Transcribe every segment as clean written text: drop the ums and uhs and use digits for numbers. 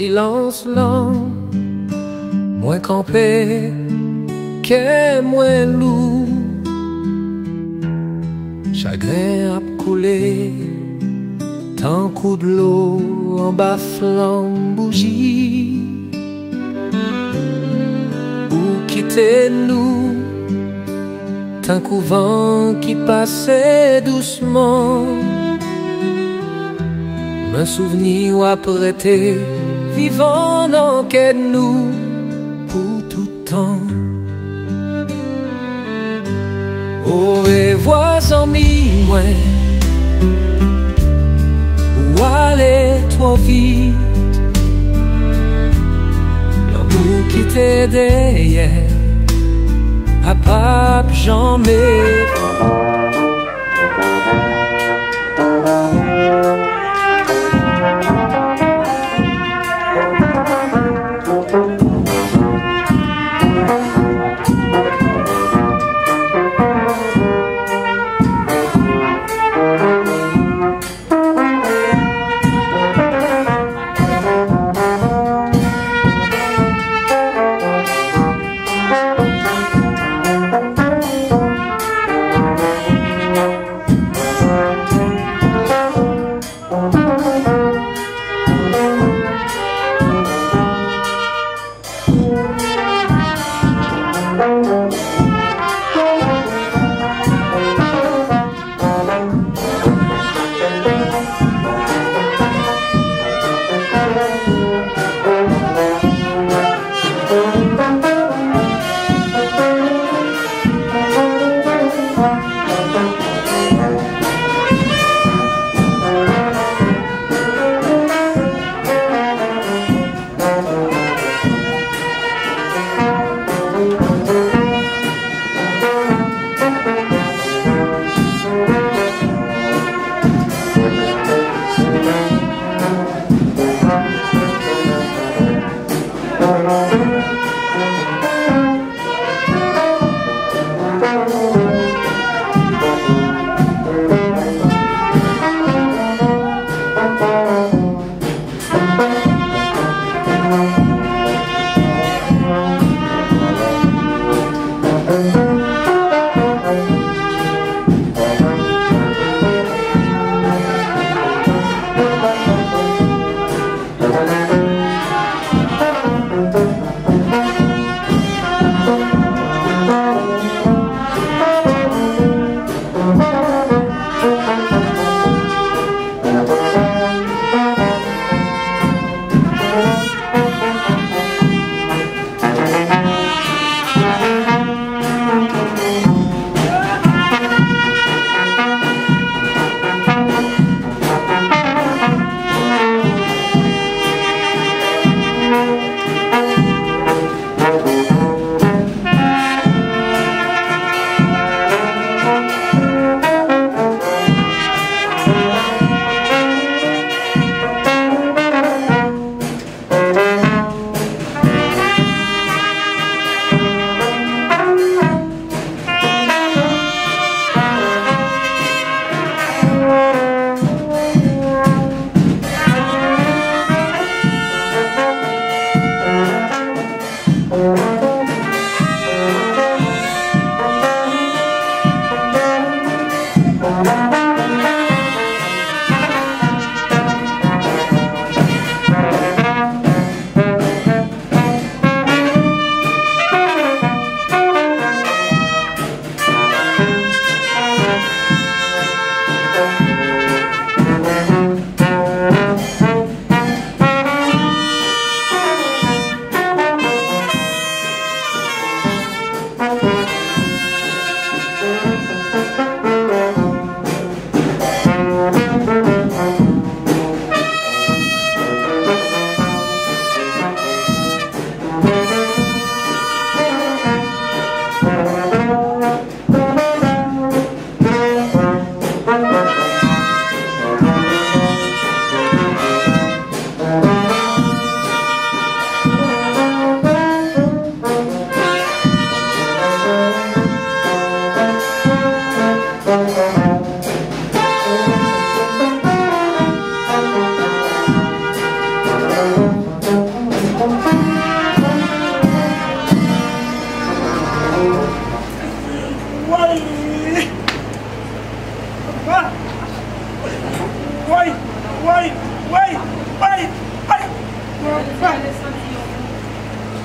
silence lent, moins campé, qu'est moins lourd. Chagrin a coulé, tant coup de l'eau en bas flamme bougie. Ou quittez-nous, tant couvent qui passait doucement. Un souvenir ou apprêté, vivant dans quel nous pour tout temps. Oh, et vois amis, moi, où aller trop vite, l'amour qui t'est derrière, à pape jamais.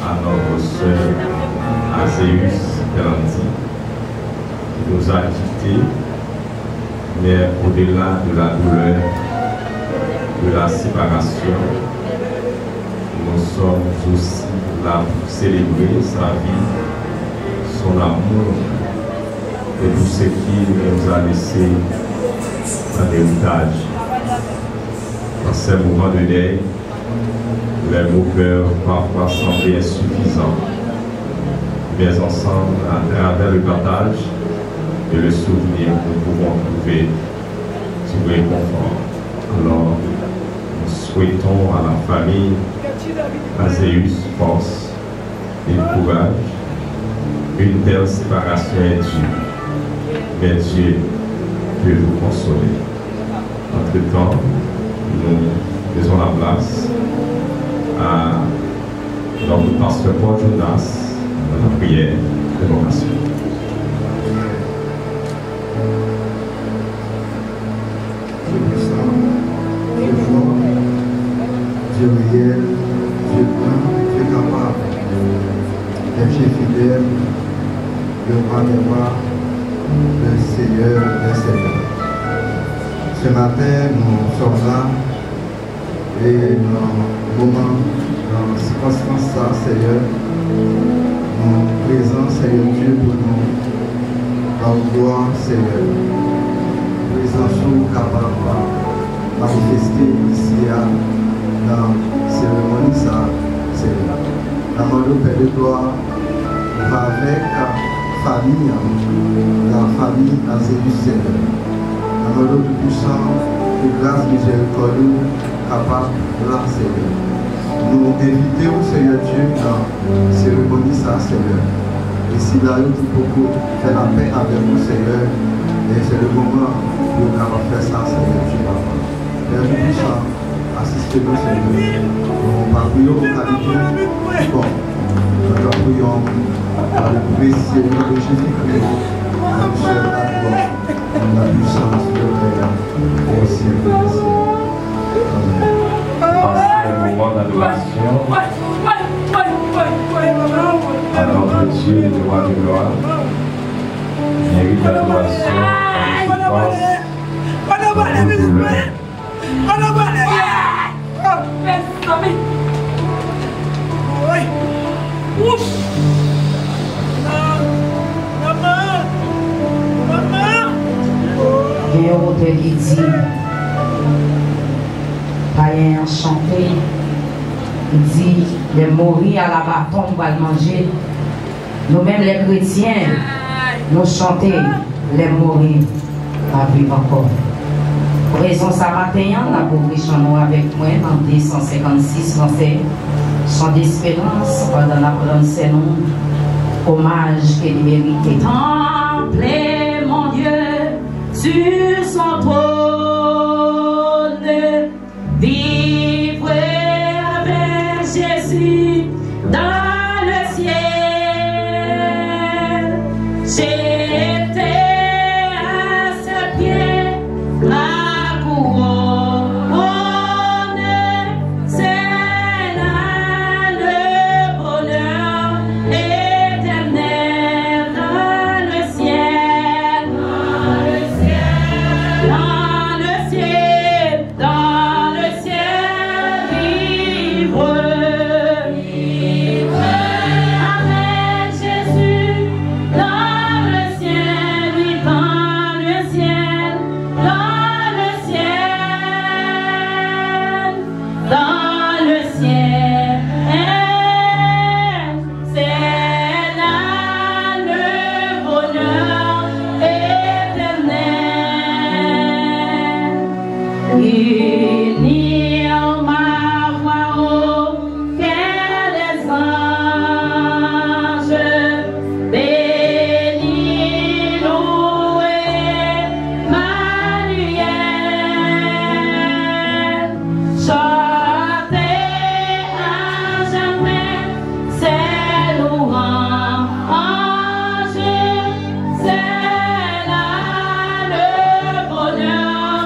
À notre sœur Azéus Pelandi, qui nous a quittés, mais au-delà de la douleur, de la séparation, nous sommes aussi là pour célébrer sa vie, son amour et tout ce qu'il nous a laissé en héritage. Dans ces moments de deuil, les mots peuvent parfois sembler insuffisants, mais ensemble, à travers le partage et le souvenir, nous pouvons trouver du réconfort. Alors, nous souhaitons à la famille Azéus force et courage. Une telle séparation est dure, mais Dieu peut vous consoler. Entre-temps, nous faisons la place à notre pasteur Paul Jonas dans la prière d'évocation. Dieu puissant, Dieu fort, Dieu réel, Dieu grand, Dieu capable, Dieu fidèle, le roi des rois, le Seigneur des seigneurs. Ce matin, nous sommes là et dans le moment, dans la circonstance, ça, Seigneur, nous présents, Seigneur Dieu, pour nous, en gloire, Seigneur. Présence capable de manifester ici dans la cérémonie, ça, Seigneur. La demande Père de gloire va avec la famille Azéus, Seigneur. La demande du puissant, de grâce miséricorde, capable de la Seigneur. Nous invitons, Seigneur Dieu, dans la cérémonie, ça, Seigneur. Et si là, nous pouvons faire la paix avec vous, Seigneur, et c'est le moment où nous allons faire ça, Seigneur Dieu, Papa. Père puissant, assistez-nous, Seigneur. Nous prions au qualité. Bon, nous prions à le précieux nom de Jésus-Christ, à nous seul la gloire, la puissance de Père, au siècle des siècles. Amen. Passez le moment d'adoration à notre Dieu, le roi de gloire. Mérite l'adoration, Il y a un auteur qui dit, païen chanté, il dit, les mourir à la bâton va le manger. Nous-mêmes les chrétiens, nous chanter, les mourir à vivre encore. Pour raison ça matin, la pauvre nous avec moi dans 256 français, chant d'espérance pendant la prononcée nous, hommage qu'il mérite. Contemplez mon Dieu sur son trône, vivre avec Jésus dans le ciel. J'étais à ses pieds, la couronne, c'est là le bonheur éternel dans le ciel, dans le ciel, dans le ciel, dans le ciel, vivre, vivre avec Jésus dans le ciel, oui, dans le ciel, dans le ciel, dans le ciel, c'est là le bonheur éternel. Unir ma voix au cœur des anges, bénis, louer Manuel, chanter à jamais ses louanges, c'est là le bonheur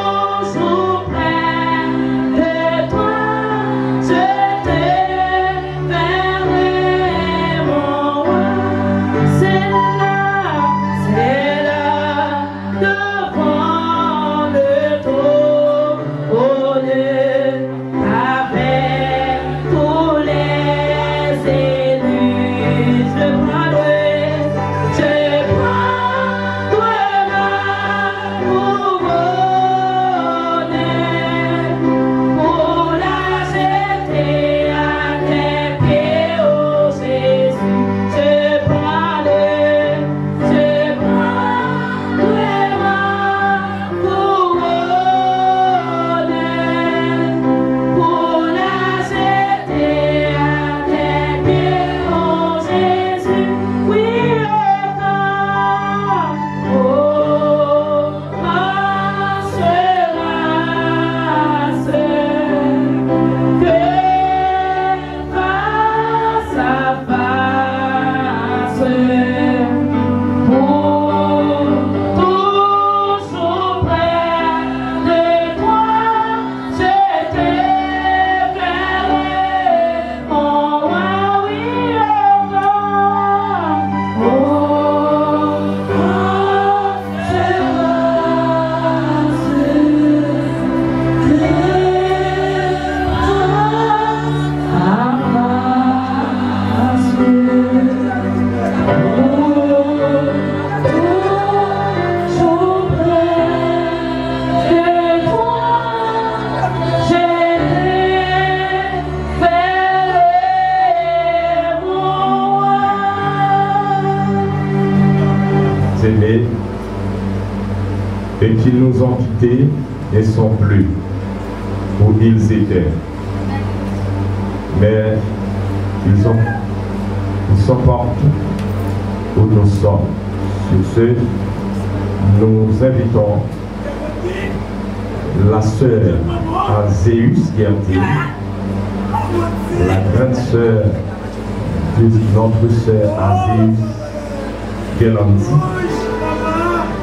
aimés et qui nous ont quittés et sont plus où ils étaient. Mais ils sont partout où nous sommes. Sur ce, nous invitons la sœur Azéus Gertie, la grande sœur de notre sœur Azéus Gertie,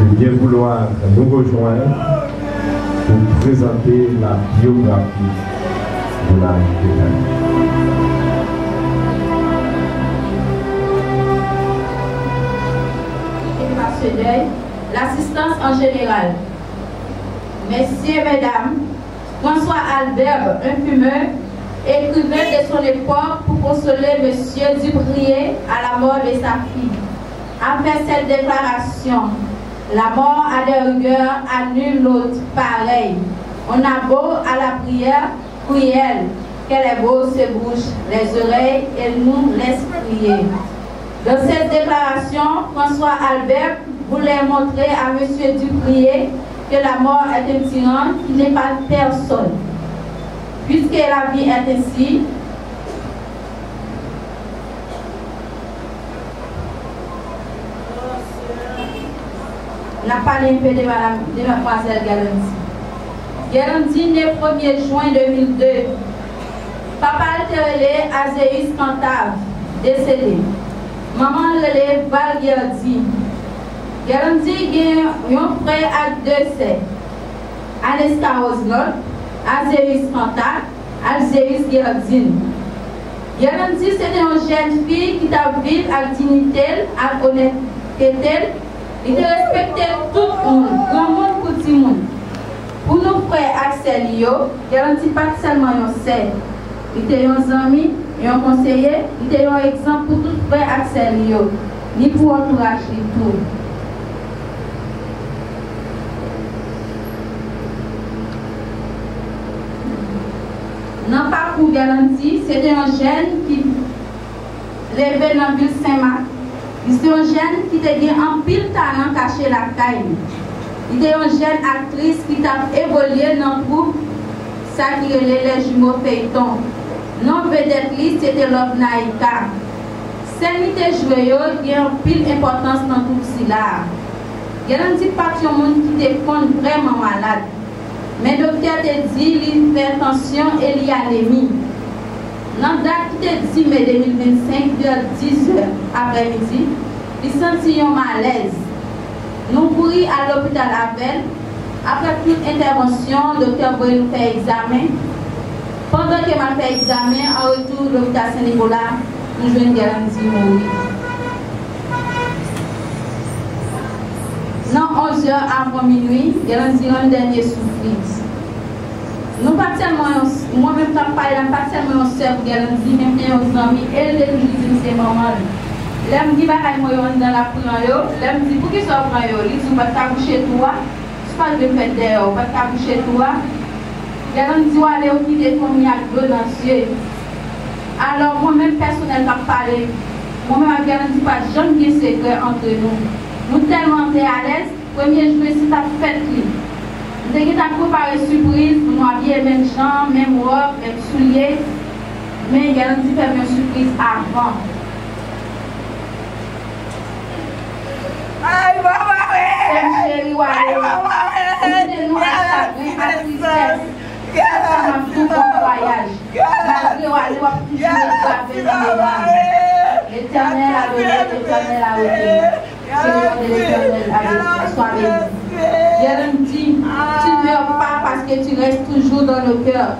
de bien vouloir nous rejoindre pour présenter la biographie de la Béthanie. L'assistance en général. Messieurs, mesdames, François Albert, un fumeur, écrivait de son époque pour consoler Monsieur Dubrier à la mort de sa fille. A fait cette déclaration: la mort à des rigueurs, à nul autre pareil. On a beau à la prière, cruelle, qu'elle est beau se bouche les oreilles et nous laisse prier. Dans cette déclaration, François Albert voulait montrer à M. Dubrier que la mort est un tyran qui n'est pas personne. Puisque la vie est ainsi, on a parlé un peu de mademoiselle Gertie. Gertie, né 1er juin 2002. Papa était relé Azéus Cantave, décédé. Maman relé Val Gertie. Gertie a un frère à 2 sœurs. Aneska Osnot, Azéus Cantave, Azéus Gertie. Gertie, c'était une jeune fille qui a vécu avec dignité, avec honnêteté. Il respectait tout le monde, grand monde pour tout le monde. Pour nos frères Axel, Gertie pas seulement un sœur. Il était un ami, un conseiller, il était un exemple pour tout frère Axel, ni pour entourage du tout. Dans le parcours Gertie, c'était un jeune qui levait dans la ville Saint-Marc. C'est un jeune qui a un pile talent caché la caille. Il est une jeune actrice qui a évolué dans le groupe, ça qui est les jumeaux feuilletons. Non vedette, c'était Love Naïka. Celle qui a joué, il y a une pile importance dans tout cela. Il y a un petit patron qui est vraiment malade. Mais le docteur te dit qu'il fait attention et il y a l'anémie. Dans la date qui te dit mai 2025, vers 10h après-midi, il sentit un malaise. Nous courons à l'hôpital Abel. Après toute intervention, le docteur voulait nous faire examen. Pendant que m'a fait examen, en retour de l'hôpital Saint-Nicolas, nous jouons une garantie mourir. Dans 11h avant minuit, garantie un dernier souffrance. Nous pas tellement, moi-même, je pas tellement un soeur pour garantie, même bien aux amis, elle est toujours c'est maman. Là, je me dis, dans la prière, là, je me dis, pour qui ça prend, il dit, pas de coucher toi, je pas de faire dehors, pas de coucher toi. Là, je me dis, allez, au quitter famille à deux dans le ciel. Alors, moi-même, personnellement, parler, moi-même, je ne dis pas, jamais de secret entre nous. Nous tellement à l'aise, premier jour, c'est ta fête. Dès que tu as préparé une surprise, nous habiller même chambre, même robe, même souliers. Mais il y a une surprise avant. Aïe, maman, Chérie, nous à chagrin, à tristesse. Ça m'a tout bon voyage. L'Éternel a donné, l'Éternel a ôté. Seigneur de l'Éternel a sois béni. Jérémie dit, tu ne meurs pas parce que tu restes toujours dans nos cœurs.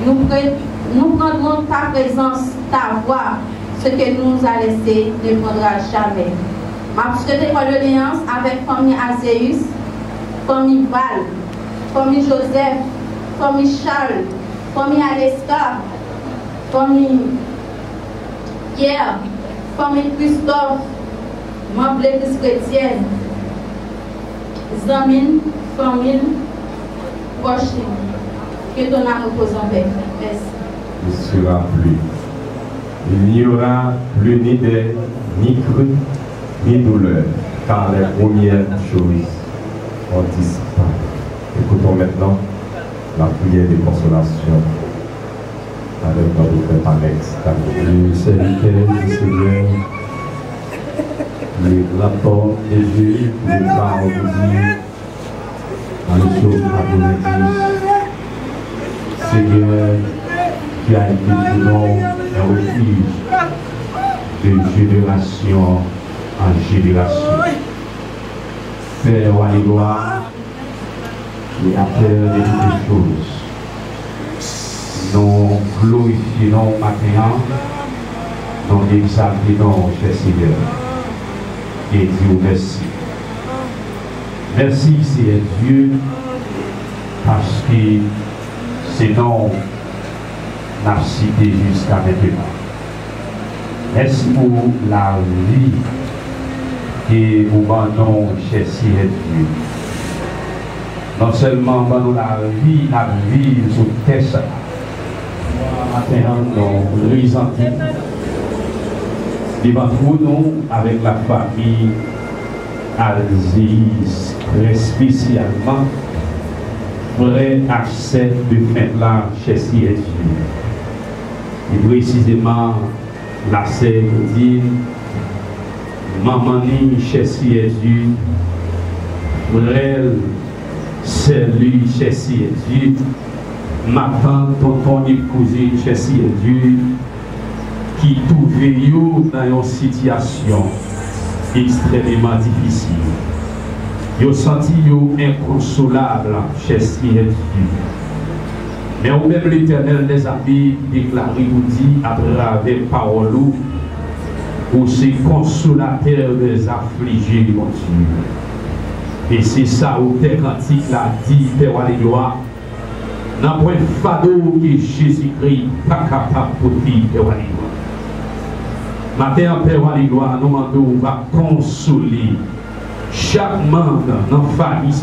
Nous prendrons ta présence, ta voix. Ce que nous a laissé ne prendra jamais. Je souhaite une alliance avec famille Azéus, famille Val, famille Joseph, famille Charles, famille Aleska, famille Pierre, famille Christophe, membre de l'église chrétienne, Zamine, famille, proche, que ton âme repose en paix. Merci. Il ne sera plus. Il n'y aura plus ni deuil, ni cru, ni douleur. car les premières choses ont disparu. Écoutons maintenant la prière de consolation avec notre frère Alex. Le serviteur du Seigneur, le rapport de Dieu, le pas aujourd'hui, dans le psaume 90, Seigneur, qui a été pour nous un refuge de génération en génération. Père à gloire, et à faire de toutes les choses. Nous glorifions maintenant, nous exaltons, cher Seigneur, et Dieu merci. Merci, Seigneur Dieu, parce que c'est nous n'a cité jusqu'à maintenant. Merci pour la vie que vous donnez, cher Seigneur Dieu. Non seulement dans la vie sur terre, maintenant nous ressentons devant nous avec la famille Alzéis, très spécialement, vrai accès de fête là chez Dieu. Et précisément, la sœur dit, maman ni chez Dieu, vrai. C'est lui, cher Dieu, ma tante, tonton épousé, cher Dieu, qui trouve dans une situation extrêmement difficile. Ils ont senti inconsolable, cher Dieu. Mais au même l'Éternel des amis déclaré ou dit à travers parole ou c'est consolateur des affligés, mon Dieu. Et c'est ça où tes cantiques l'a dit, Père à gloire. Dans le point fardeau que Jésus-Christ pas capable de dire, Père à gloire. Matin, Père à gloire, nous demandons, va consoler chaque membre dans la famille,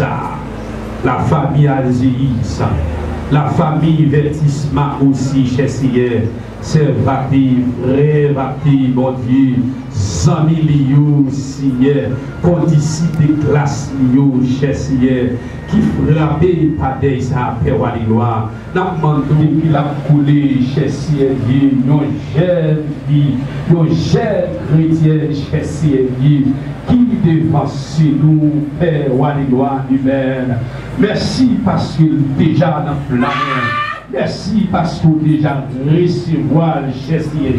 la famille Alzéis, la famille Vertissement aussi, cher Seigneur. Servatif, révatif, mon Dieu, zami liou, Seigneur, condicité classe liou, cher Seigneur, qui frappait par des Père à gloire. Nous demandons qu'il a coulé, cher Seigneur, nos jeunes filles, nos jeunes chrétiens, cher Seigneur, qui devance nous, Père à gloire humaine. Merci parce que déjà dans la main. Merci parce que déjà recevoir cher Seigneur.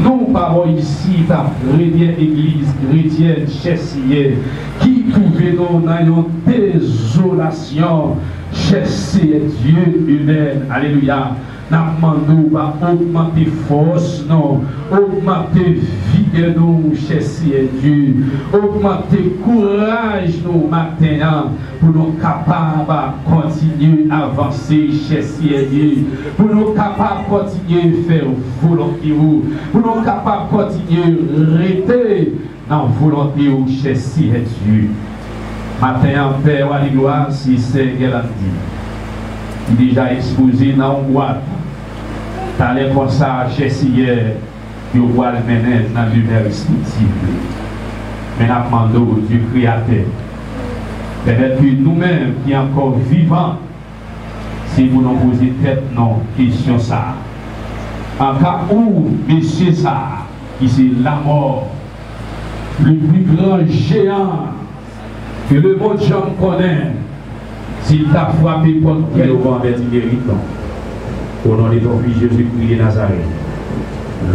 Nous parlons ici dans la première église chrétienne, cher Seigneur, qui trouvons dans une désolation, cher Seigneur Dieu humain. Alléluia. Nous demandons à augmenter force, non, augmenter vigueur, nous, cher Seigneur Dieu, augmenter courage, nous, maintenant, pour nous capables de continuer à avancer, cher Seigneur Dieu, pour nous capables de continuer à faire volonté, pour nous capables de continuer à rester dans la volonté, cher Seigneur Dieu. Matin, Père, à gloire, si c'est qu'elle dit, déjà exposé dans une boîte. T'allais comme ça, cher Seigneur, tu vois le mener dans l'univers respectif. Mais nous demandons au Dieu créateur. Peut-être que nous-mêmes qui sommes encore vivants, si vous nous posez tête, non, question ça. En cas où, monsieur ça, qui c'est la mort, le plus grand géant que le monde j'en connaît, s'il t'a frappé pour quel moment avec non. Au nom de ton fils Jésus-Christ de Nazareth,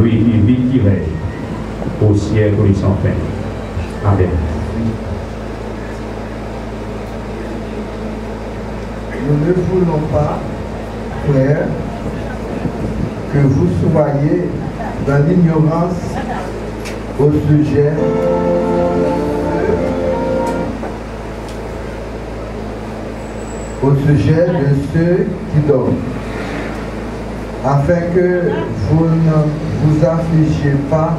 lui qui vit qui règne, au siècle et sans fin. Amen. Nous ne voulons pas, frères, que vous soyez dans l'ignorance au sujet de ceux qui dorment, afin que vous ne vous affligiez pas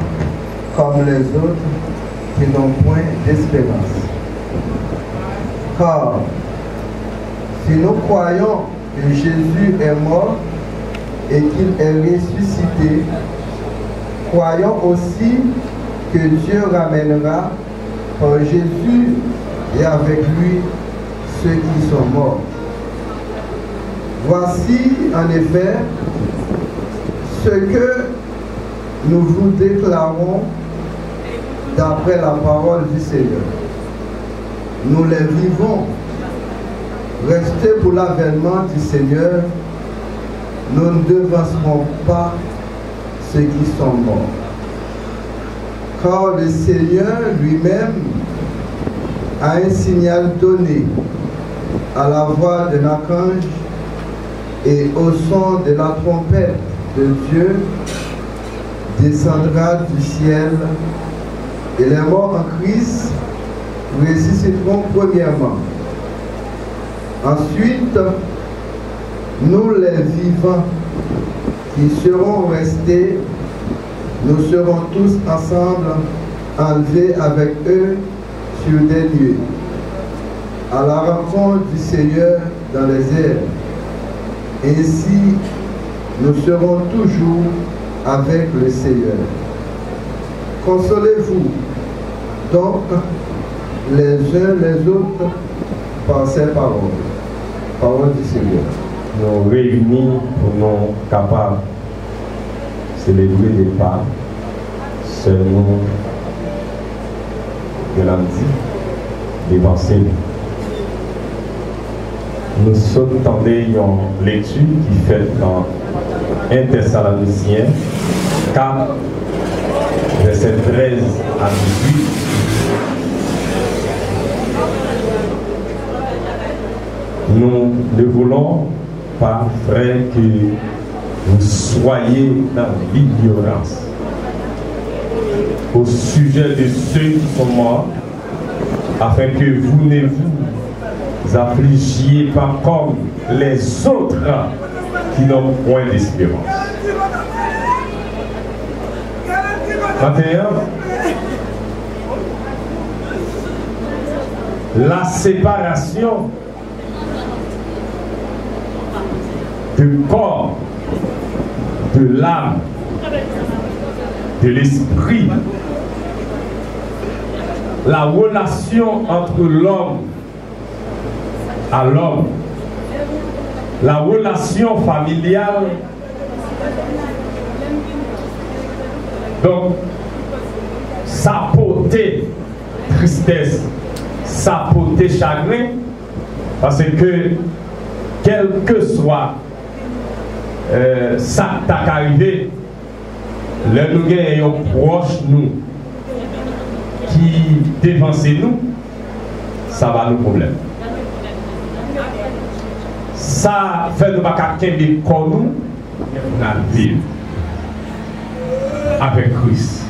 comme les autres qui n'ont point d'espérance. Car si nous croyons que Jésus est mort et qu'il est ressuscité, croyons aussi que Dieu ramènera par Jésus et avec lui ceux qui sont morts. Voici en effet ce que nous vous déclarons d'après la parole du Seigneur. Nous les vivons. Restez pour l'avènement du Seigneur. Nous ne devancerons pas ceux qui sont morts. Car le Seigneur lui-même a un signal donné à la voix d'un archange et au son de la trompette de Dieu descendra du ciel et les morts en Christ ressusciteront premièrement. Ensuite, nous les vivants qui serons restés, nous serons tous ensemble enlevés avec eux sur des nuées, à la rencontre du Seigneur dans les airs. Ainsi, nous serons toujours avec le Seigneur. Consolez-vous donc les uns les autres par ces paroles. Parole du Seigneur. Nous réunis pour nous capables de célébrer des pas seulement de lundi, des pensées. Nous sommes tendés une lecture qui fait dans 1 Thessaloniciens 4, verset 13 à 18. Nous ne voulons pas, frère, que vous soyez dans l'ignorance au sujet de ceux qui sont morts, afin que vous ne vous affligiez pas comme les autres qui n'ont point d'espérance. 21. La séparation du corps, de l'âme, de l'esprit, la relation entre l'homme à l'homme, la relation familiale. Donc, ça portait tristesse, ça portait chagrin, parce que quel que soit ça qui est arrivé, le nous ayons proche nous qui défensent nous, ça va nous problème. Ça fait nous pas quelqu'un de comme nous, nous vivre avec Christ.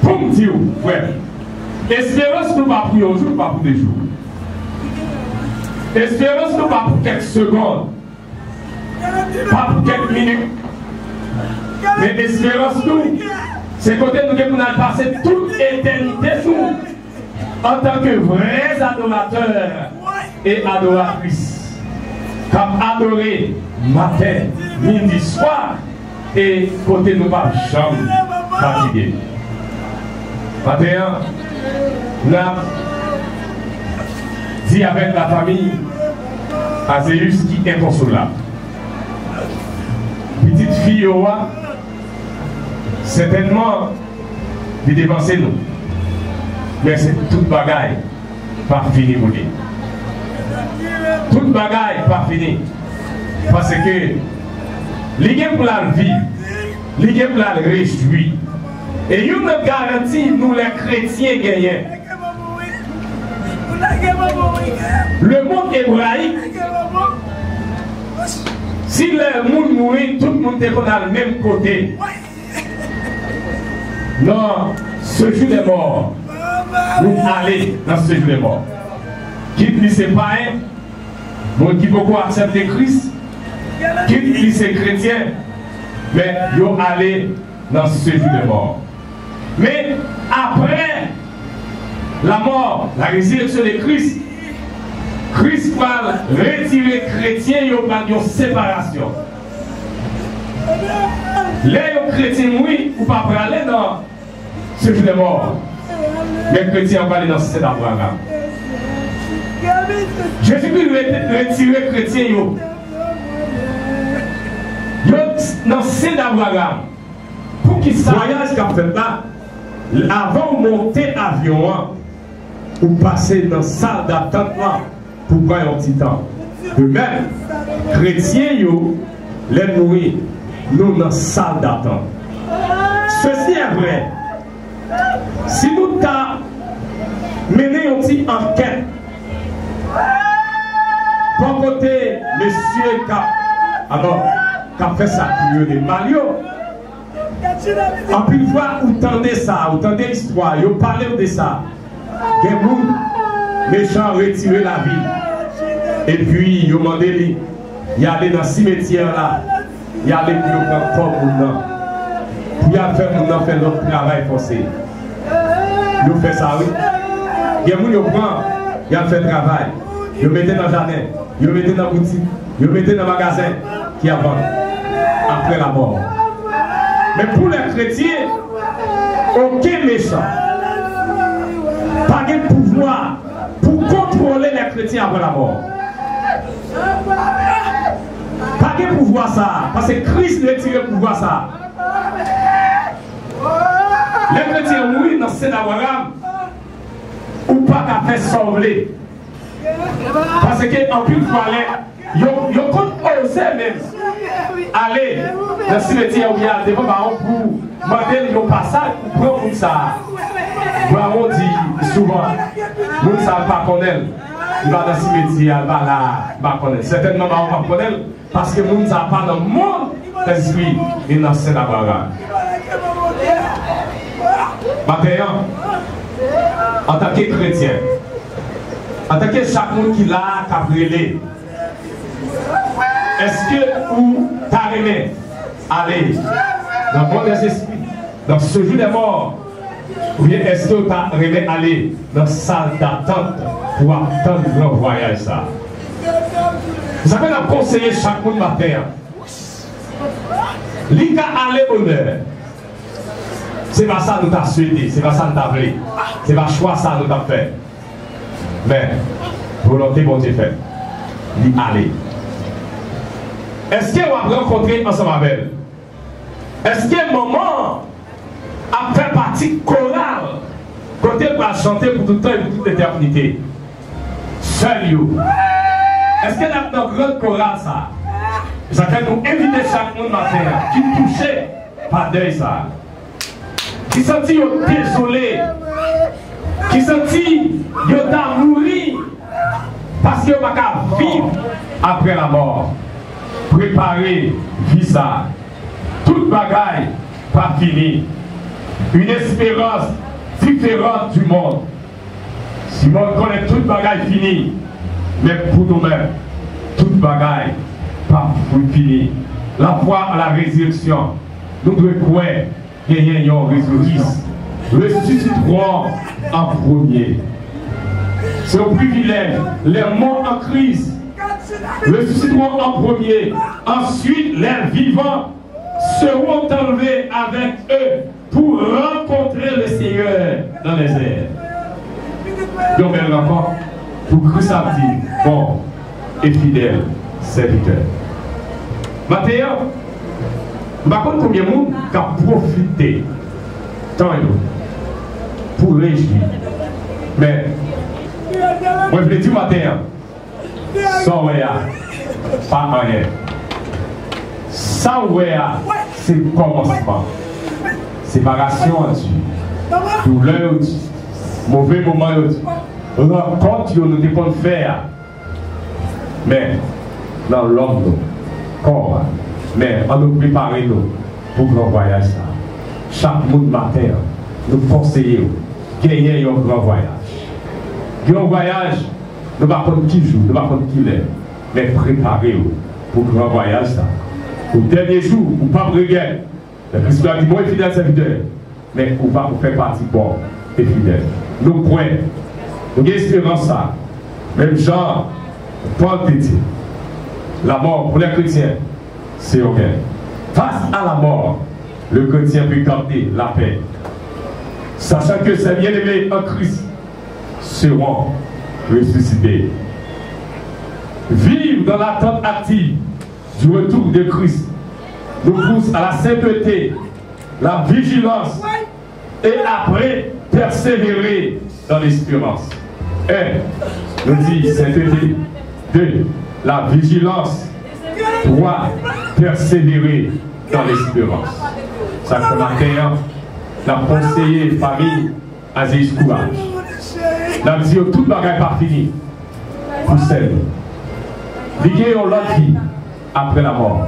Comme Dieu, frère, espérance nous pas pour un jour, pas pour des jours. Espérance nous pas pour quelques secondes, pas pour quelques minutes. Mais espérance nous, c'est côté nous que nous allons passer toute éternité nous, en tant que vrais adorateurs et adoratrices. Comme adorer matin, midi, soir, et côté nous pas jamais fatigué. 21, nous avons dit avec la famille Azéus qui est inconsolable. Petite fille, certainement, de dépenser nous. Mais c'est toute bagaille pas fini pour lui. Toute bagaille pas fini. Parce que l'idée pour la vivre, l'idée pour la réjouir. Et nous nous garantit, nous les chrétiens gagnants. Le monde hébraïque, si le monde mourit, tout le monde est dans le même côté. Non, ce jour des morts, nous allons dans ce jour des morts. Qui ne sait pas, bon, qui beaucoup accepter Christ, qui ne sait chrétien, mais ils sont allés dans ce jour des morts. Mais après la mort, la résurrection de Christ, Christ va retirer les chrétiens, il y a une séparation. Les chrétiens, oui, ou pas aller dans ce jour des morts. Les chrétiens vont aller dans cet Abraham. Jésus-Christ veut retirer les chrétiens. Dans cet Abraham. Pour qu'il voyage qu'a fait là, avant de monter l'avion, ou passer dans la salle d'attente pour prendre un petit temps. De même, chrétiens, les nourrir, nous dans la salle d'attente. Ceci est vrai. Si nous avons mené une petite enquête, pour côté, monsieur qui a fait ça pour les Mario, en plus fois, vous tendez ça, vous tendez l'histoire, vous parlez de ça. Il y a des gens méchants retirer la vie. Et puis, vous demandez, il y a dans le cimetière là, il y a des gens qui prennent corps pour nous. Puis, il faire notre travail forcé. Nous faisons ça, oui. Il y a des gens qui prennent, ils fait le travail. Ils mettent dans le jardin, ils mettent dans la boutique, ils mettent dans le magasin qui avant, après la mort. Mais pour les chrétiens, aucun méchant, pas de pouvoir pour contrôler les chrétiens après la mort. Pas de pouvoir ça, parce que Christ retire le pouvoir ça. Les chrétiens mourent dans cet Abraham ou pas qu'à faire sauver. Parce qu'en plus de fois, ils ont osé même aller dans le cimetière où il y a des parents pour demander le passage pour prendre ça. On dit souvent, nous ne savons pas connaître. Il va dans le cimetière, il va là, il va connaître. Certainement, on va connaître parce que nous ne savons pas dans le monde d'esprit et dans ce Abraham. Maintenant, en tant que chrétien, en tant que chaque monde qui l'a cabrélé, est-ce que vous t'arrivez à aller dans le monde des esprits, dans ce jour des morts, ou bien est-ce que vous t'arrivez à aller dans la salle d'attente pour attendre le voyage ça? Vous savez, on a conseillé chaque monde matin. L'ICA aller honneur. C'est pas ça que nous avons souhaité, c'est pas ça que nous avons voulu. C'est pas choix ça que nous avons fait. Mais, volonté, bon Dieu fait. L'y aller. Est-ce qu'on va rencontrer ensemble avec elle? Est-ce que maman a fait partie chorale côté pour chanter pour tout le temps et pour toute l'éternité? Seul you. Est-ce qu'elle a une grande chorale ça? Ça fait nous inviter chaque monde matin qui touché par deuil ça. Qui sentit désolé. Qui sentit y'a mourir parce qu'il n'y a pas qu'à vivre après la mort. Préparer visa. Toute bagaille pas fini. Une espérance différente du monde. Si on connaît toute bagaille finie, mais pour nous-mêmes, toute bagaille pas finie. La foi à la résurrection, nous devons croire qu'il y a une résurrection. Ressusciteront en premier. C'est un privilège. Les morts en crise ressusciteront en premier. Ensuite, les vivants seront enlevés avec eux pour rencontrer le Seigneur dans les airs. Donc, bel rapport pour Christ a dit, bon et fidèle serviteur. Maintenant, je ne sais pas combien de monde a profité tant pour réjouir. Mais, moi je le dis matin, sans rien, pas rien. Sans rien, c'est le commencement. Séparation en Dieu, douleur, mauvais moment, rencontre, nous devons faire. Mais, dans l'homme, corps, mais on nous prépare nous pour le voyage. Chaque monde matin, nous conseillons gagner un grand voyage. Un voyage, nous ne savons pas qui joue, nous ne savons pas qui l'est, mais préparez-vous pour le grand voyage. Au dernier jour, vous ne pouvez pas regarder. Le Christ a dit, moi, fidèle serviteur, mais vous va vous faire partie bon et fidèle. Nous croyons, nous avons espérance ça. Même genre, Paul dit, la mort pour les chrétiens, c'est OK. Face à la mort, le chrétien peut garder la paix. sachant que ces bien-aimés en Christ seront ressuscités. Vivre dans l'attente active du retour de Christ nous pousse à la sainteté, la vigilance et après persévérer dans l'espérance. 1. Nous dit sainteté. 2. La vigilance. 3. Persévérer dans l'espérance. Ça fait matin, la conseillé famille Aziz Courage. Nous dit tout bagage pas fini pour celle. Il y a une autre vie après la mort.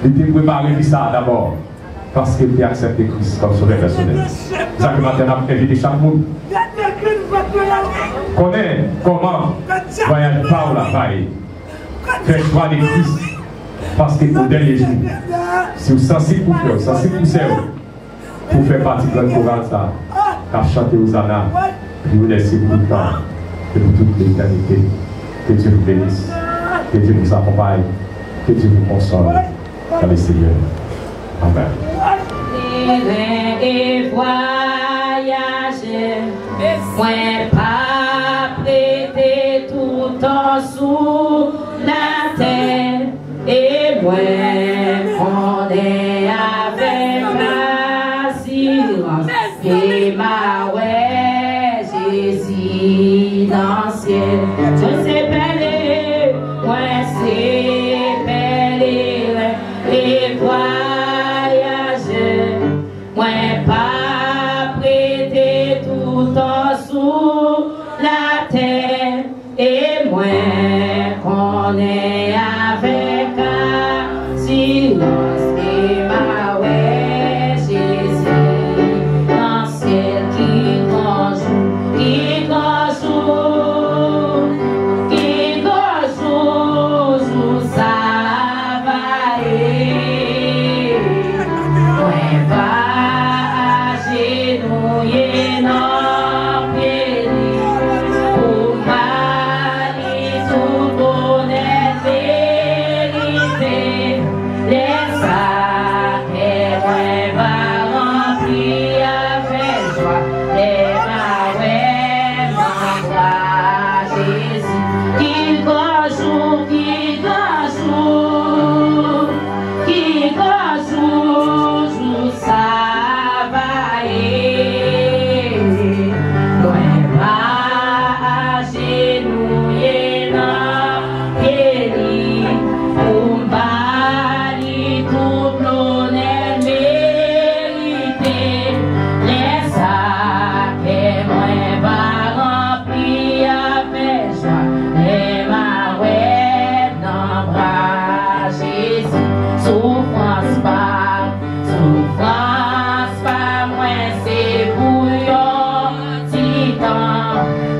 Il était préparé ça d'abord parce qu'il était accepté Christ comme sauveur personnel. Ça que maintenant on a invité chaque monde. Connaît comment voyage par la faille. Faire choix de Christ parce que au dernier jour, si vous êtes sensible pour faire, sensible pour faire, pour faire partie de notre chorale, ça, à chanter aux Anna, puis vous laissez pour le temps et pour toute l'éternité. Que Dieu vous bénisse, que Dieu vous accompagne, que Dieu vous console dans le Seigneur. Amen. Et voyager, moi pas prêter tout en sous la terre, et moi on est avec assurance, et ma ouais Jésus dans le ciel, je sais belle, moi c'est belle, et voyager, moi pas prêter tout en sous la terre, et moi qu'on est avec silence, et ma ouais Jésus dans le ciel qui grand jour, qui grand jour, qui grand jour, jour ça va aller. Moi pas agenouiller non pied pour mali tout bonheur vérité. Laisse ça et moi va remplir avec joie. Et ma ouais m'envoie Jésus qui grand jour, qui grand jour, qui grand jour, jour ça va aller. Moi pas agenouiller non pied pour m'bali tout l'honneur mérité. Laisse ça que moi va remplir avec joie. Et ma ouais dans bras Jésus, souffrance pas moi c'est bouillon titan,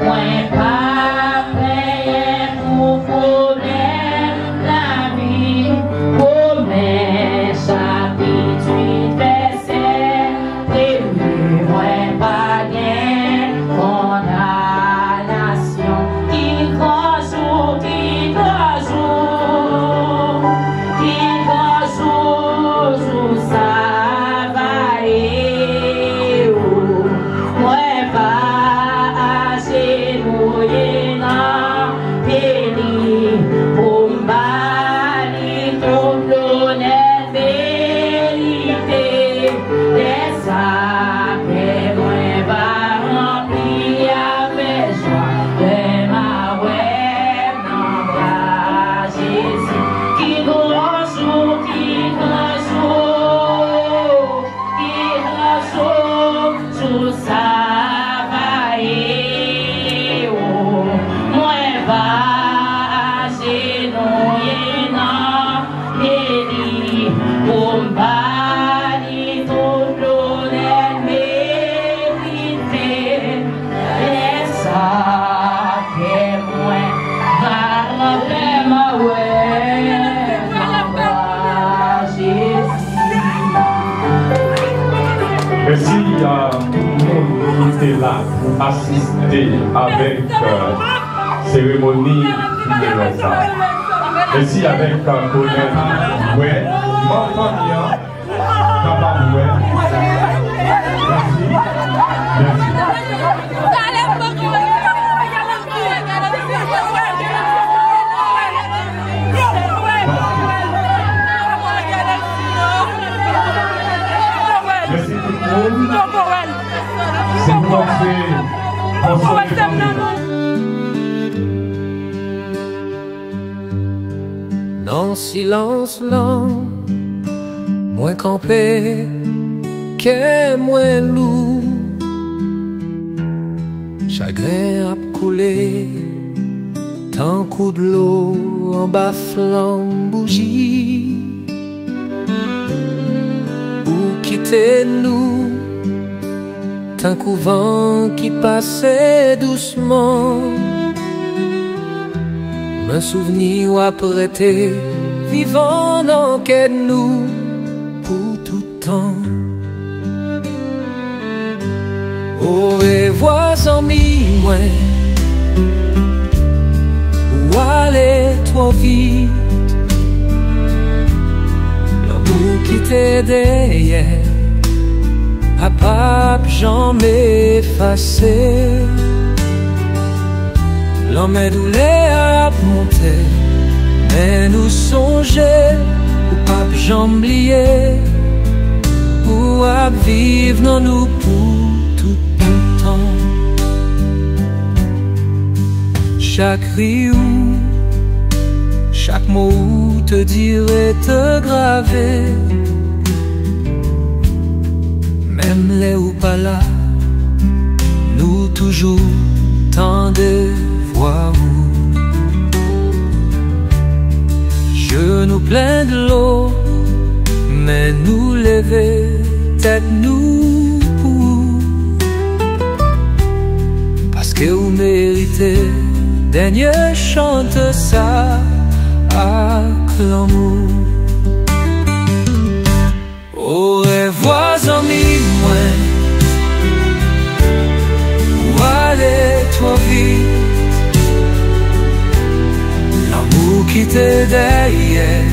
moi pas prêt pour problème la vie, pour mes chapitres 8 verset premier, moi pas gain condamnation, qui grand jour, qui grand jour, qui grand jour, jour ça va aller. Moi pas agenouiller non péri pour m'bali tout l'honneur vérité. Laisse ça que moi va remplir avec joie. Et ma ouais non bras Jésus qui grand jour, qui grand jour, qui grand jour, jour ça va aller. Moi va agenouiller non péri pour m'bali tout l'honneur mérité. Laisse ça que moi va remplir ma ouais non bras Jésus. Merci à tout le monde qui était là pour assister avec cérémonie funéraire. Merci avec Colette, ouais, ma famille, papa, ouais. Merci. Dans silence lent, moins campé, qu'est moins lourd. Chagrin a coulé, tant coup de l'eau en bas flamme bougie. Ou quittez-nous, tant couvent qui passait doucement. Un souvenir à prêter, vivant dans quel nous pour tout temps. Au revoir, amis, moi, où aller trop vite, l'amour qui t'est derrière, à pas jamais effacé. L'homme est doulé à monter, mais nous songer, ou pas j'oublier, ou à vivre dans nous pour tout le temps. Chaque riou, chaque mot te dirait te graver, même les ou pas là, nous toujours tant de voir où. Genoux pleins de l'eau, mais nous lever, tête nous pour. Parce que vous méritez, dernier chante ça avec l'amour. Au revoir, amis, moi, où aller trop vite, l'amour qui t'est derrière,